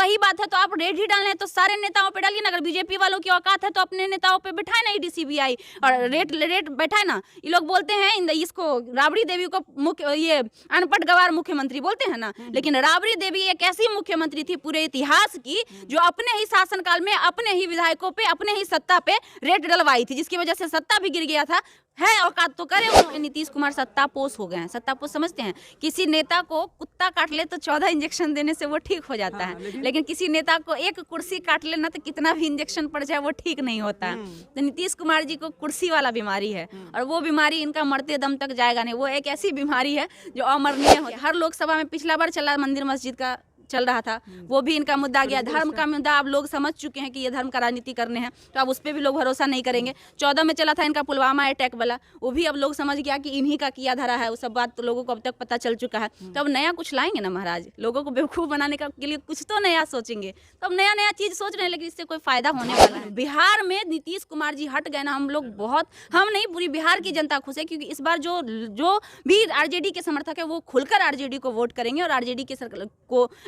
वही बात है, तो आप रेड ही डालना है तो सारे नेताओं पे डालिए ना। अगर बीजेपी वालों की औकात है तो अपने नेताओं पे बिठाए ना ईडी-सीबीआई और रेट बैठाए ना। ये लोग बोलते हैं इसको राबड़ी देवी को ये अनपढ़ गवार मुख्यमंत्री बोलते हैं ना, लेकिन राबड़ी देवी एक ऐसी मुख्यमंत्री थी पूरे इतिहास की जो अपने ही शासनकाल में अपने ही विधायकों पे अपने ही सत्ता पे रेट डलवाई थी, जिसकी वजह से सत्ता भी गिर गया था। है औकात तो करे। नीतीश कुमार सत्तापोष हो गए हैं। सत्तापोष समझते हैं, किसी नेता को कुत्ता काट ले तो 14 इंजेक्शन देने से वो ठीक हो जाता है, लेकिन किसी नेता को एक कुर्सी काट ले ना तो कितना भी इंजेक्शन पड़ जाए वो ठीक नहीं होता है। तो नीतीश कुमार जी को कुर्सी वाला बीमारी है और वो बीमारी इनका मरते दम तक जाएगा नहीं। वो एक ऐसी बीमारी है जो अमरणीय है। हर लोकसभा में पिछला बार चला मंदिर मस्जिद का चल रहा था, वो भी इनका मुद्दा गया। धर्म का मुद्दा आप लोग समझ चुके हैं कि ये धर्म का राजनीति करने हैं, तो अब उस पर भी लोग भरोसा नहीं करेंगे। 14 में चला था इनका पुलवामा अटैक वाला, वो भी अब लोग समझ गया कि इन्हीं का किया धरा है। वो सब बात तो लोगों को अब तक पता चल चुका है। तो अब नया कुछ लाएंगे ना महाराज, लोगों को बेवकूफ़ बनाने का के लिए कुछ तो नया सोचेंगे। तो अब नया नया चीज़ सोच रहे हैं, लेकिन इससे कोई फायदा होने वाला है। बिहार में नीतीश कुमार जी हट गए ना, हम लोग बहुत, हम नहीं पूरी बिहार की जनता खुश है, क्योंकि इस बार जो भी आरजेडी के समर्थक है वो खुलकर आरजेडी को वोट करेंगे और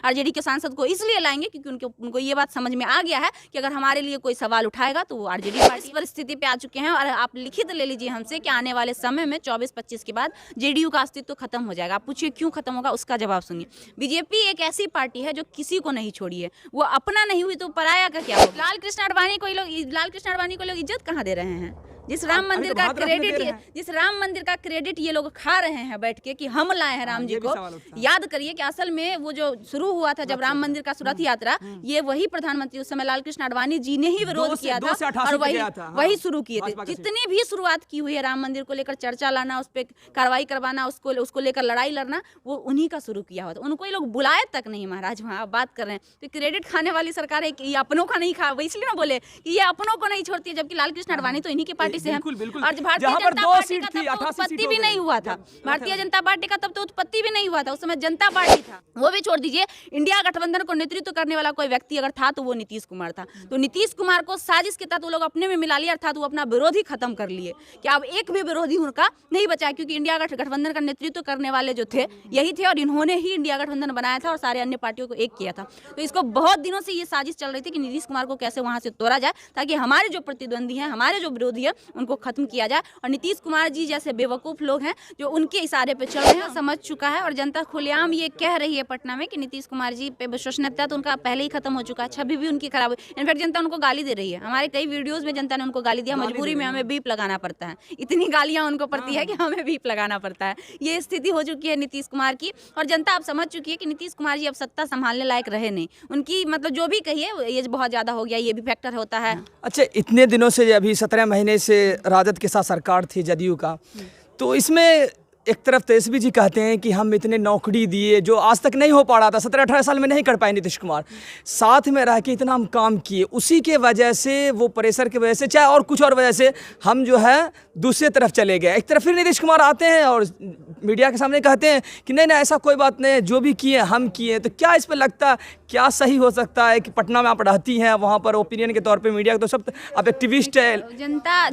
आरजेडी के सांसद को इसलिए लाएंगे क्योंकि उनको ये बात समझ में आ गया है कि अगर हमारे लिए कोई सवाल उठाएगा तो वो आरजेडी पार्टी परिस्थिति पे आ चुके हैं। और आप लिखित ले लीजिए हमसे कि आने वाले समय में 24-25 के बाद जेडीयू का अस्तित्व खत्म हो जाएगा। आप पूछिए क्यों खत्म होगा, उसका जवाब सुनिए। बीजेपी एक ऐसी पार्टी है जो किसी को नहीं छोड़ी है, वो अपना नहीं हुई तो पराया का क्या होगा। लाल कृष्ण आडवाणी को लोग इज्जत कहाँ दे रहे हैं? जिस राम मंदिर का क्रेडिट ये लोग खा रहे हैं बैठ के कि हम लाए हैं राम जी को। याद करिए कि असल में वो जो शुरू हुआ था जब राम मंदिर का रथ यात्रा, ये वही प्रधानमंत्री उस समय लाल कृष्ण आडवाणी जी ने ही विरोध किया था और वही शुरू किए थे। जितनी भी शुरुआत की हुई है राम मंदिर को लेकर चर्चा लाना, उस पर कार्रवाई करवाना, उसको लेकर लड़ाई लड़ना, वो उन्हीं का शुरू किया हुआ था। उनको ये लोग बुलाए तक नहीं महाराज, वहाँ आप बात कर रहे हैं। तो क्रेडिट खाने वाली सरकार है कि ये अपनों का नहीं खा, इसलिए ना बोले कि ये अपनों को नहीं छोड़ती है, जबकि लाल कृष्ण आडवाणी तो इन्हीं की पार्टी से है। बिल्कुल, बिल्कुल। और भारतीय जनता पार्टी का तब तो उत्पत्ति भी नहीं हुआ था। भारतीय जनता पार्टी का तब तो उत्पत्ति भी नहीं हुआ था, उस समय जनता पार्टी था। वो भी छोड़ दीजिए, इंडिया गठबंधन को नेतृत्व करने वाला कोई व्यक्ति अगर था तो वो नीतीश कुमार था। तो नीतीश कुमार को साजिश के तहत वो लोग अपने में मिला लिया, अर्थात वो अपना विरोधी खत्म कर लिए कि अब एक भी विरोधी उनका नहीं बचा, क्योंकि इंडिया गठबंधन का नेतृत्व करने वाले जो थे यही थे और इन्होंने ही इंडिया गठबंधन बनाया था और सारे अन्य पार्टियों को एक किया था। तो इसको बहुत दिनों से ये साजिश चल रही थी कि नीतीश कुमार को कैसे वहां से तोड़ा जाए, ताकि हमारे जो प्रतिद्वंदी हैं, हमारे जो विरोधी है, उनको खत्म किया जाए। और नीतीश कुमार जी जैसे बेवकूफ़ लोग हैं जो उनके इशारे पे चल रहे हैं, समझ चुका है। और जनता खुलेआम ये कह रही है पटना में कि नीतीश कुमार जी पे विश्वसनीयता तो उनका पहले ही खत्म हो चुका है, छवि भी उनकी खराब हुई। इनफैक्ट जनता उनको गाली दे रही है। हमारे कई वीडियोस में जनता ने उनको गाली दिया, मजबूरी में हमें बीप लगाना पड़ता है, इतनी गालियाँ उनको पड़ती है कि हमें बीप लगाना पड़ता है। ये स्थिति हो चुकी है नीतीश कुमार की, और जनता अब समझ चुकी है कि नीतीश कुमार जी अब सत्ता संभालने लायक रहे नहीं। उनकी मतलब जो भी कहिए एज बहुत ज़्यादा हो गया, ये भी फैक्टर होता है। अच्छा, इतने दिनों से, अभी 17 महीने से राजद के साथ सरकार थी जदयू का, तो इसमें एक तरफ तेजस्वी जी कहते हैं कि हम इतने नौकरी दिए जो आज तक नहीं हो पा रहा था, 17-18 साल में नहीं कर पाए नीतीश कुमार, साथ में रह के इतना हम काम किए, उसी के वजह से, वो प्रेशर की वजह से, चाहे और कुछ और वजह से, हम जो है दूसरी तरफ चले गए। एक तरफ फिर नीतीश कुमार आते हैं और मीडिया के सामने कहते हैं कि नहीं नहीं ऐसा कोई बात नहीं, जो भी किए हम किए। तो क्या इस पर लगता है, क्या सही हो सकता है कि पटना में आप रहती हैं, वहाँ पर ओपिनियन के तौर पे मीडिया तो सब, आप एक्टिविस्ट है।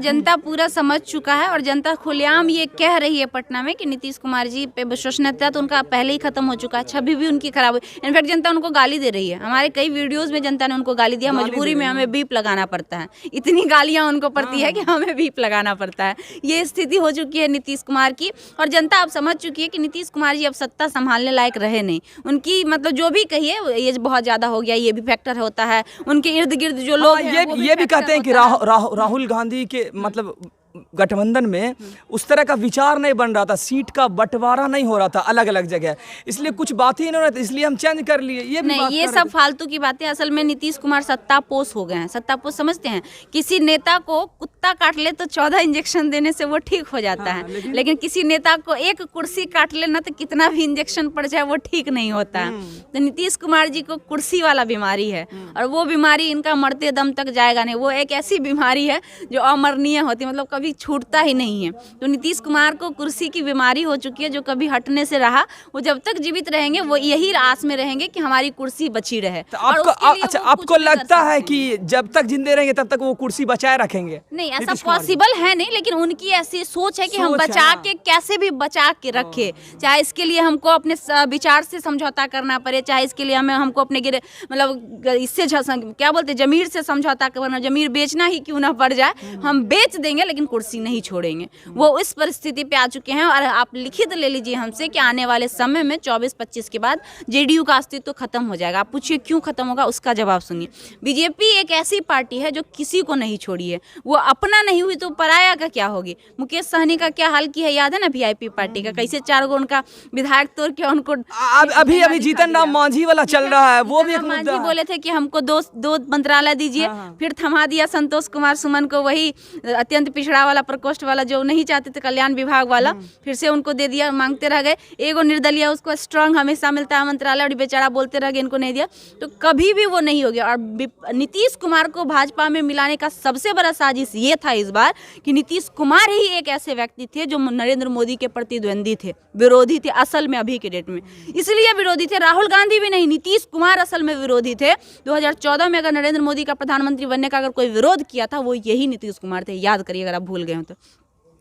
जनता पूरा समझ चुका है और जनता खुलेआम ये कह रही है पटना में कि नीतीश कुमार जी पे विश्वसनीयता तो उनका पहले ही खत्म हो चुका है, छवि भी उनकी खराब हुई। इनफैक्ट जनता उनको गाली दे रही है। हमारे कई वीडियोस में जनता ने उनको गाली दिया, मजबूरी में हमें बीप लगाना पड़ता है, इतनी गालियाँ उनको पड़ती है कि हमें बीप लगाना पड़ता है। ये स्थिति हो चुकी है नीतीश कुमार की, और जनता अब समझ चुकी है कि नीतीश कुमार जी अब सत्ता संभालने लायक रहे नहीं। उनकी मतलब जो भी कहिए एज बहुत ज़्यादा हो गया, ये भी फैक्टर होता है। उनके इर्द गिर्द जो लोग ये भी कहते हैं कि राहुल गांधी के मतलब गठबंधन में उस तरह का विचार नहीं बन रहा था, सीट का बंटवारा नहीं हो रहा था अलग अलग जगह, इसलिए कुछ बात ही नहीं हो रही थी, इसलिए हम चेंज कर लिए। ये नहीं, ये सब फालतू की बातें। असल में नीतीश कुमार सत्तापोष हो गए हैं। सत्तापोष समझते हैं, किसी नेता को कुत्ता काट ले तो 14 इंजेक्शन देने से वो ठीक हो जाता है, लेकिन किसी नेता को एक कुर्सी काट ले ना तो कितना भी इंजेक्शन पड़ जाए वो ठीक नहीं होता है। तो नीतीश कुमार जी को कुर्सी वाला बीमारी है और वो बीमारी इनका मरते दम तक जाएगा नहीं। वो एक ऐसी बीमारी है जो अमरणीय होती है, मतलब कभी छूटता ही नहीं है। तो नीतीश कुमार को कुर्सी की बीमारी हो चुकी है, जो कभी हटने से रहा। वो जब तक जीवित रहेंगे वो यही आस में रहेंगे कि हमारी कुर्सी बची रहे। तो आपको लगता है कि जब तक जिंदे रहेंगे तब तक वो कुर्सी बचाए रखेंगे? नहीं, ऐसा पॉसिबल है नहीं, लेकिन उनकी ऐसी सोच है कि हम बचा के कैसे भी बचा के रखे, चाहे इसके लिए हमको अपने विचार से समझौता करना पड़े, चाहे इसके लिए हमको अपने मतलब इससे क्या बोलते जमीर से समझौता करना, जमीर बेचना ही क्यों ना पड़ जाए, हम बेच देंगे लेकिन कुर्सी नहीं छोड़ेंगे। वो इस परिस्थिति पे आ चुके हैं। और आप लिखित ले लीजिए हमसे कि आने वाले समय में 24-25 के बाद जेडीयू का अस्तित्व खत्म हो जाएगा। आप पूछिए क्यों खत्म होगा, उसका जवाब सुनिए। बीजेपी एक ऐसी पार्टी है जो किसी को नहीं छोड़ी है। वो अपना नहीं हुई तो पराया का क्या होगी। मुकेश सहनी का क्या हाल किया है याद है ना, वीआईपी पार्टी का, कैसे 4 गो उनका विधायक तोड़ के उनको अभी जीतन राम मांझी वाला चल रहा है, वो भी एक मुद्दा है। बोले थे कि हमको दो मंत्रालय दीजिए, फिर थमा दिया संतोष कुमार सुमन को, वही अत्यंत पिछड़ा वाला प्रकोष्ठ वाला जो नहीं चाहते थे कल्याण विभाग वाला, फिर से उनको दे दिया। मांगते रह गए, एगो निर्दलीय उसको स्ट्रांग हमेशा मिलता है मंत्रालय, और बेचारा बोलते रह गए इनको नहीं दिया, तो कभी भी वो नहीं हो गया। और नीतीश कुमार को भाजपा में मिलाने का सबसे बड़ा साजिश ये था इस बार कि नीतीश कुमार ही एक ऐसे व्यक्ति थे जो नरेंद्र मोदी के प्रतिद्वंदी थे, विरोधी थे असल में अभी के डेट में, इसलिए विरोधी थे। राहुल गांधी भी नहीं, नीतीश कुमार असल में विरोधी थे। 2014 में अगर नरेंद्र मोदी का प्रधानमंत्री बनने का अगर कोई विरोध किया था वो यही नीतीश कुमार थे, याद करिए अगर आप भूल गए हो तो।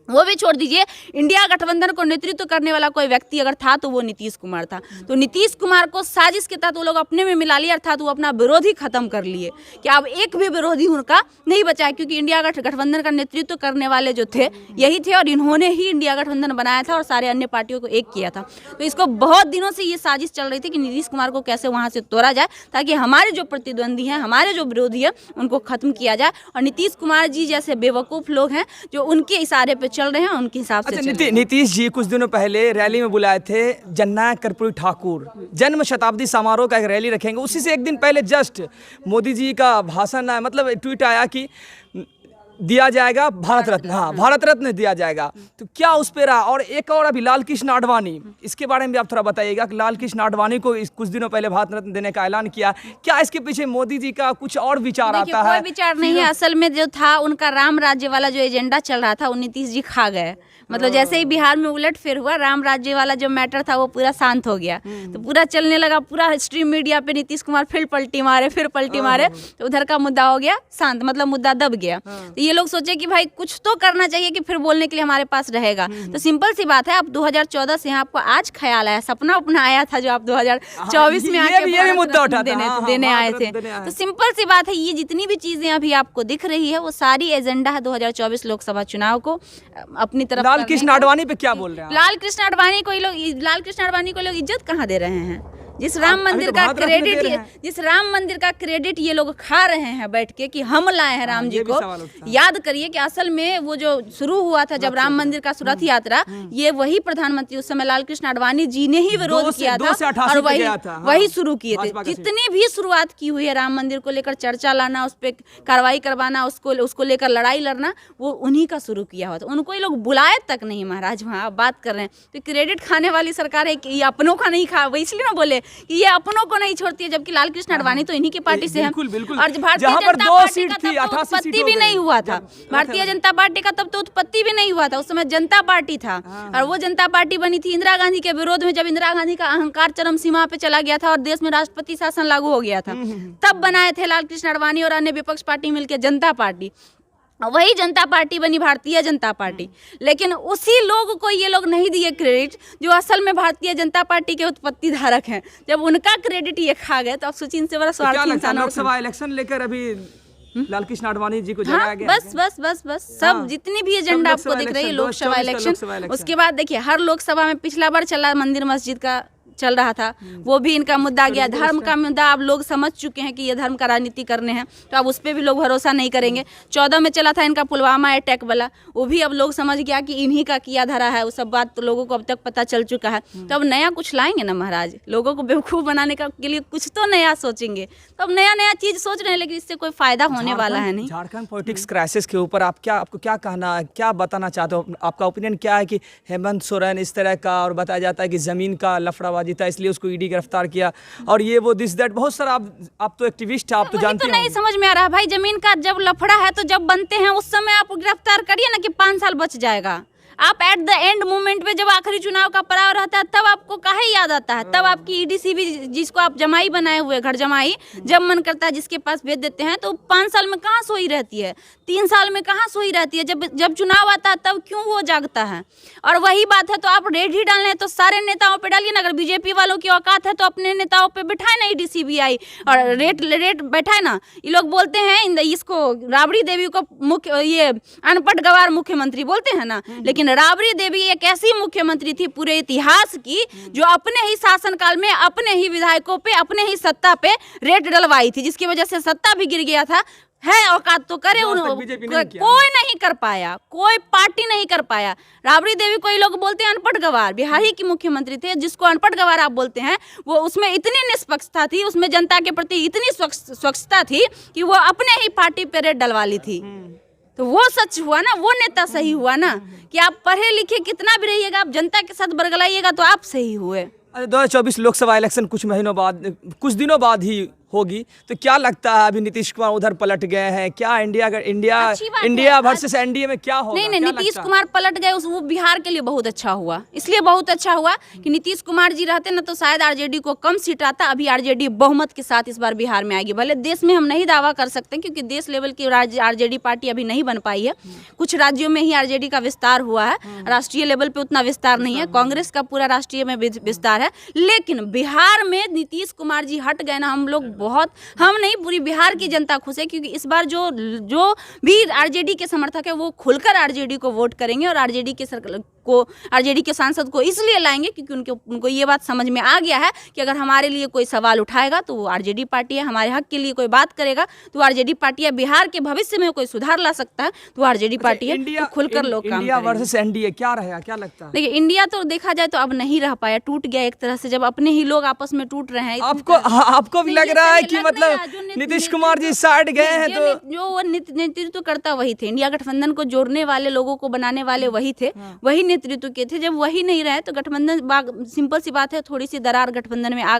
वो भी छोड़ दीजिए, इंडिया गठबंधन को नेतृत्व करने वाला कोई व्यक्ति अगर था तो वो नीतीश कुमार था। तो नीतीश कुमार को साजिश के तहत वो लोग अपने में मिला लिया, अर्थात वो अपना विरोधी खत्म कर लिए कि अब एक भी विरोधी उनका नहीं बचा है, क्योंकि इंडिया गठबंधन का नेतृत्व करने वाले जो थे यही थे, और इन्होंने ही इंडिया गठबंधन बनाया था और सारे अन्य पार्टियों को एक किया था। तो इसको बहुत दिनों से ये साजिश चल रही थी कि नीतीश कुमार को कैसे वहाँ से तोड़ा जाए, ताकि हमारे जो प्रतिद्वंदी हैं, हमारे जो विरोधी है, उनको खत्म किया जाए। और नीतीश कुमार जी जैसे बेवकूफ़ लोग हैं जो उनके इशारे पर चल रहे हैं, उनके हिसाब से। नीतीश जी कुछ दिनों पहले रैली में बुलाए थे जननायक कर्पूरी ठाकुर, जन्म शताब्दी समारोह का एक रैली रखेंगे। उसी से एक दिन पहले जस्ट मोदी जी का भाषण आया, मतलब ट्वीट आया कि दिया जाएगा भारत रत्न, हाँ भारत रत्न दिया जाएगा। तो क्या उस पर रहा? और एक और अभी लाल कृष्ण आडवाणी, इसके बारे में भी आप थोड़ा बताइएगा कि लाल कृष्ण आडवाणी को कुछ दिनों पहले भारत रत्न देने का ऐलान किया, क्या इसके पीछे मोदी जी का कुछ और विचार आता है? कोई विचार नहीं है, असल में जो था उनका राम राज्य वाला जो एजेंडा चल रहा था वो नीतीश जी खा गए। मतलब जैसे ही बिहार में उलट फेर हुआ, राम राज्य वाला जो मैटर था वो पूरा शांत हो गया, तो पूरा चलने लगा, पूरा स्ट्रीम मीडिया पे नीतीश कुमार फिर पलटी मारे, तो उधर का मुद्दा हो गया शांत, मतलब मुद्दा दब गया। तो ये लोग सोचे कि भाई कुछ तो करना चाहिए कि फिर बोलने के लिए हमारे पास रहेगा। तो सिंपल सी बात है, आप 2014 से आपको आज ख्याल आया, सपना अपना आया था जो आप 2024 में आके देने आए थे। तो सिंपल सी बात है, ये जितनी भी चीजें अभी आपको दिख रही है वो सारी एजेंडा है 2024 लोकसभा चुनाव को अपनी तरफ। लाल कृष्ण आडवाणी पे क्या बोल रहे हैं? लाल कृष्ण आडवाणी को लोग इज्जत कहाँ दे रहे हैं? जिस राम मंदिर का क्रेडिट ये लोग खा रहे हैं बैठ के कि हम लाए हैं राम जी को। याद करिए कि असल में वो जो शुरू हुआ था जब राम मंदिर का रथ यात्रा, ये वही प्रधानमंत्री उस समय लाल कृष्ण आडवाणी जी ने ही विरोध किया था और वही शुरू किए थे। जितनी भी शुरुआत की हुई है राम मंदिर को लेकर, चर्चा लाना, उस पर कार्रवाई करवाना, उसको लेकर लड़ाई लड़ना, वो उन्हीं का शुरू किया हुआ था। उनको ये लोग बुलाए तक नहीं महाराज, वहाँ आप बात कर रहे हैं। तो क्रेडिट खाने वाली सरकार है कि ये अपनों का नहीं खा, वो इसलिए ना बोले कि ये अपनों को नहीं छोड़ती है, जबकि लाल कृष्ण आडवाणी तो इन्हीं की पार्टी से है। और भारतीय जनता पार्टी का तब तो उत्पत्ति भी नहीं हुआ था, भारतीय जनता पार्टी का तब तो उत्पत्ति भी नहीं हुआ था, उस समय जनता पार्टी था। और वो जनता पार्टी बनी थी इंदिरा गांधी के विरोध में, जब इंदिरा गांधी का अहंकार चरम सीमा पे चला गया था और देश में राष्ट्रपति शासन लागू हो गया था, तब बनाए थे लाल कृष्ण आडवाणी और अन्य विपक्ष पार्टी मिलकर जनता पार्टी। वही जनता पार्टी बनी भारतीय जनता पार्टी। लेकिन उसी लोग को ये लोग नहीं दिए क्रेडिट जो असल में भारतीय जनता पार्टी के उत्पत्ति धारक हैं। जब उनका क्रेडिट ये खा गए तो आप सोचिए इनसे बड़ा स्वार्थी इंसान। लोकसभा इलेक्शन लेकर अभी लाल कृष्ण आडवाणी जी को जगाया गया। बस सब जितनी भी एजेंडा आपको दिख रही है लोकसभा इलेक्शन। उसके बाद देखिए हर लोकसभा में पिछला बार चला मंदिर मस्जिद का चल रहा था, वो भी इनका मुद्दा गया। धर्म का मुद्दा अब लोग समझ चुके हैं कि ये धर्म का राजनीति करने हैं, तो अब उस पर भी लोग भरोसा नहीं करेंगे। 14 में चला था इनका पुलवामा अटैक वाला, वो भी अब लोग समझ गया कि इन्हीं का किया धरा है, वो सब बात तो लोगों को अब तक पता चल चुका है। तो अब नया कुछ लाएंगे ना महाराज, लोगों को बेवकूफ़ बनाने के लिए कुछ तो नया सोचेंगे। तो अब नया चीज़ सोच रहे हैं, लेकिन इससे कोई फायदा होने वाला है नहीं। झारखंड पॉलिटिक्स क्राइसिस के ऊपर आपको क्या कहना है, क्या बताना चाहते हो? आपका ओपिनियन क्या है कि हेमंत सोरेन इस तरह का, और बताया जाता है कि ज़मीन का लफड़ाबाजी लोकसभा जीता इसलिए उसको ईडी गिरफ्तार किया, और ये वो दिस दैट बहुत सारा। आप तो एक्टिविस्ट हैं, आप तो जानते तो नहीं समझ में आ रहा भाई, जमीन का जब लफड़ा है तो जब बनते हैं उस समय आप गिरफ्तार करिए ना कि 5 साल बच जाएगा। आप एट द एंड मोमेंट पे जब आखिरी चुनाव का पड़ाव रहता है तब आपको काहे याद आता है, तब आपकी ईडीसीबी जिसको आप जमाई बनाए हुए घर जमाई जब मन करता है जिसके पास भेज देते हैं, तो 5 साल में कहाँ सोई रहती है, 3 साल में कहाँ सोई रहती है, जब चुनाव आता है तब क्यों वो जागता है। और वही बात है, तो आप रेड ही डालने हैं तो सारे नेताओं पे डालिए ना, अगर बीजेपी वालों की औकात है तो अपने नेताओं पे बिठाए ना ईडीसीबीआई और रेट बैठाए ना। ये लोग बोलते हैं इसको राबड़ी देवी को मुख्य ये अनपढ़ गवार मुख्यमंत्री बोलते हैं ना, लेकिन राबड़ी देवी एक ऐसी मुख्यमंत्री थी पूरे इतिहास की जो अपने ही शासनकाल में अपने ही विधायकों पे अपने ही सत्ता पे रेट डलवाई थी, जिसकी वजह से सत्ता भी गिर गया था। है औकात तो करे, कोई नहीं कर पाया, कोई पार्टी नहीं कर पाया। राबड़ी देवी को ये लोग बोलते हैं अनपढ़ गवार, बिहार ही की मुख्यमंत्री थे, जिसको अनपढ़ गवार आप बोलते हैं, वो उसमें इतनी निष्पक्षता थी, उसमें जनता के प्रति इतनी स्वच्छता थी कि वो अपने ही पार्टी पे रेट डलवा ली थी। तो वो सच हुआ ना, वो नेता सही हुआ ना, कि आप पढ़े लिखे कितना भी रहिएगा, आप जनता के साथ बरगलाइएगा तो आप सही हुए। 2024 लोकसभा इलेक्शन कुछ महीनों बाद, कुछ दिनों बाद ही होगी, तो क्या लगता है अभी नीतीश कुमार उधर पलट गए हैं क्या? इंडिया वर्सेस एनडीए में क्या होगा? नहीं, नीतीश कुमार पलट गए, वो बिहार के लिए बहुत अच्छा हुआ, इसलिए बहुत अच्छा हुआ कि नीतीश कुमार जी रहते ना तो शायद आरजेडी को कम सीट आता। अभी आरजेडी बहुमत के साथ इस बार बिहार में आएगी। भले देश में हम नहीं दावा कर सकते क्योंकि देश लेवल की आरजेडी पार्टी अभी नहीं बन पाई है, कुछ राज्यों में ही आरजेडी का विस्तार हुआ है, राष्ट्रीय लेवल पे उतना विस्तार नहीं है, कांग्रेस का पूरा राष्ट्रीय में विस्तार है। लेकिन बिहार में नीतीश कुमार जी हट गए ना, हम लोग बहुत, हम नहीं पूरी बिहार की जनता खुश है, क्योंकि इस बार जो भी आरजेडी के समर्थक है वो खुलकर आरजेडी को वोट करेंगे और आरजेडी के सांसद को इसलिए लाएंगे क्योंकि उनको ये बात समझ में आ गया है कि अगर हमारे लिए कोई सवाल उठाएगा तो वो आरजेडी पार्टी है, हमारे हक के लिए कोई बात करेगा तो आरजेडी पार्टी है, बिहार के भविष्य में कोई सुधार ला सकता है तो आरजेडी पार्टी है। तो खुलकर लोग काम इंडिया वर्सेस एनडीए क्या रहेगा, क्या लगता है? देखिए, इंडिया तो देखा जाए तो अब नहीं रह पाया, टूट गया एक तरह से, जब अपने ही लोग आपस में टूट रहे हैं। आपको भी लग रहा है कि मतलब नीतीश कुमार जी साइड गए हैं, तो जो वो नेतृत्व करता वही थे, इंडिया गठबंधन को जोड़ने वाले, लोगों को बनाने वाले वही थे, वही नेतृत्व के थे। जब वही नहीं रहे तो गठबंधन, सिंपल सी बात है, थोड़ी सी दरार गठबंधन में आ